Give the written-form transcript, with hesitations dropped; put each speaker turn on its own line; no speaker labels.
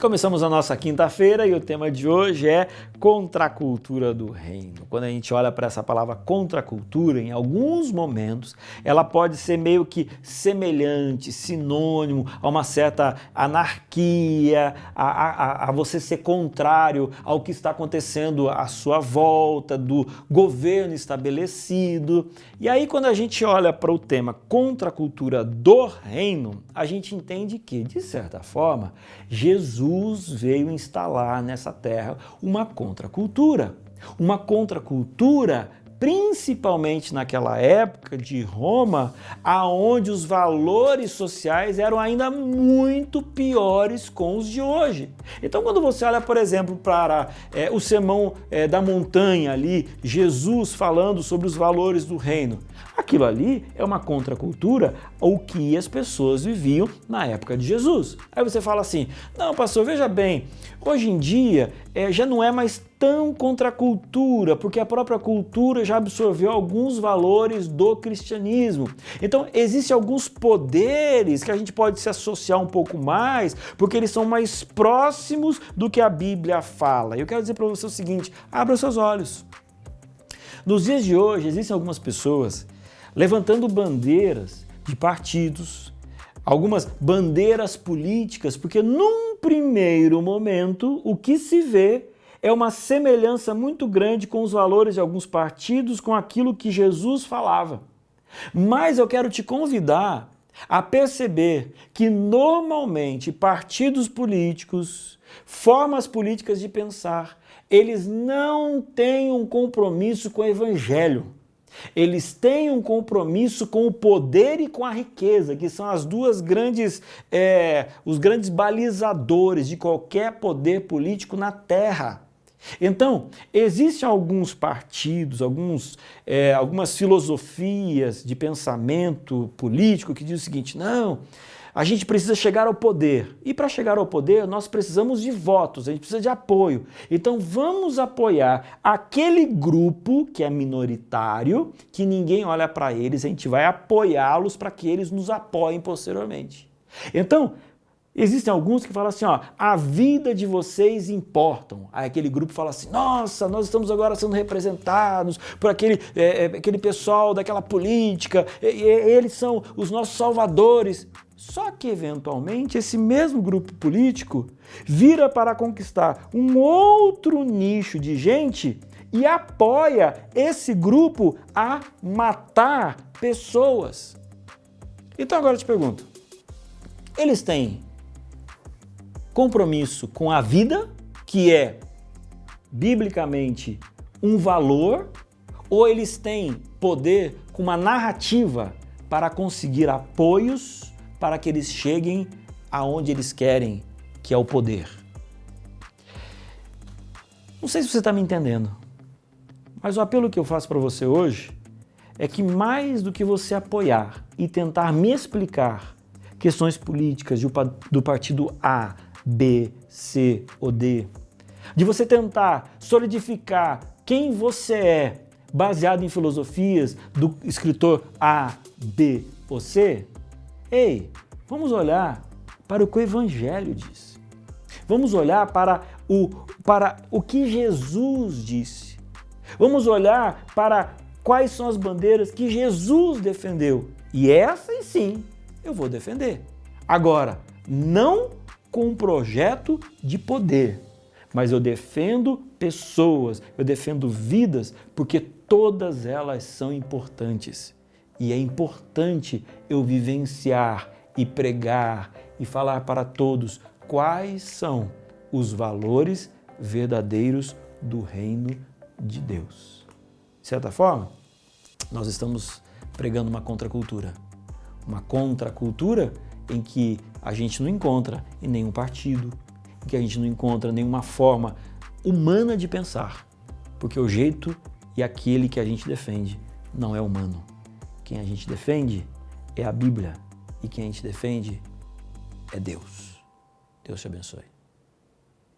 Começamos a nossa quinta-feira e o tema de hoje é contracultura do reino. Quando a gente olha para essa palavra contracultura, em alguns momentos, ela pode ser meio que semelhante, sinônimo a uma certa anarquia, a você ser contrário ao que está acontecendo à sua volta, do governo estabelecido. E aí, quando a gente olha para o tema contracultura do reino, a gente entende que, de certa forma, Jesus veio instalar nessa terra uma contracultura principalmente naquela época de Roma, aonde os valores sociais eram ainda muito piores com os de hoje. Então, quando você olha, por exemplo, para o Sermão da Montanha ali, Jesus falando sobre os valores do reino, aquilo ali é uma contracultura ao que as pessoas viviam na época de Jesus. Aí você fala assim, não, pastor, veja bem, hoje em dia já não é mais tão contracultura, porque a própria cultura já absorveu alguns valores do cristianismo. Então, existem alguns poderes que a gente pode se associar um pouco mais, porque eles são mais próximos do que a Bíblia fala. Eu quero dizer para você o seguinte, abra os seus olhos. Nos dias de hoje, existem algumas pessoas levantando bandeiras de partidos, algumas bandeiras políticas, porque num primeiro momento o que se vê é uma semelhança muito grande com os valores de alguns partidos, com aquilo que Jesus falava. Mas eu quero te convidar a perceber que normalmente partidos políticos, formas políticas de pensar, eles não têm um compromisso com o evangelho. Eles têm um compromisso com o poder e com a riqueza, que são as duas grandes, os grandes balizadores de qualquer poder político na terra. Então, existem alguns partidos, algumas filosofias de pensamento político que dizem o seguinte, não, a gente precisa chegar ao poder. E para chegar ao poder, nós precisamos de votos, a gente precisa de apoio. Então vamos apoiar aquele grupo que é minoritário, que ninguém olha para eles, a gente vai apoiá-los para que eles nos apoiem posteriormente. Então, existem alguns que falam assim, ó, a vida de vocês importam. Aí aquele grupo fala assim, nossa, nós estamos agora sendo representados por aquele pessoal daquela política, eles são os nossos salvadores. Só que, eventualmente, esse mesmo grupo político vira para conquistar um outro nicho de gente e apoia esse grupo a matar pessoas. Então agora eu te pergunto, eles têm compromisso com a vida, que é, biblicamente, um valor, ou eles têm poder com uma narrativa para conseguir apoios para que eles cheguem aonde eles querem, que é o poder? Não sei se você está me entendendo, mas o apelo que eu faço para você hoje é que mais do que você apoiar e tentar me explicar questões políticas do partido A, B, C ou D, de você tentar solidificar quem você é baseado em filosofias do escritor A, B ou C, ei, vamos olhar para o que o Evangelho diz. Vamos olhar para o que Jesus disse. Vamos olhar para quais são as bandeiras que Jesus defendeu. E essas sim eu vou defender. Agora, não com um projeto de poder, mas eu defendo pessoas, eu defendo vidas, porque todas elas são importantes. E é importante eu vivenciar e pregar e falar para todos quais são os valores verdadeiros do reino de Deus. De certa forma, nós estamos pregando uma contracultura em que a gente não encontra em nenhum partido, em que a gente não encontra nenhuma forma humana de pensar, porque o jeito e aquele que a gente defende não é humano. Quem a gente defende é a Bíblia e quem a gente defende é Deus. Deus te abençoe.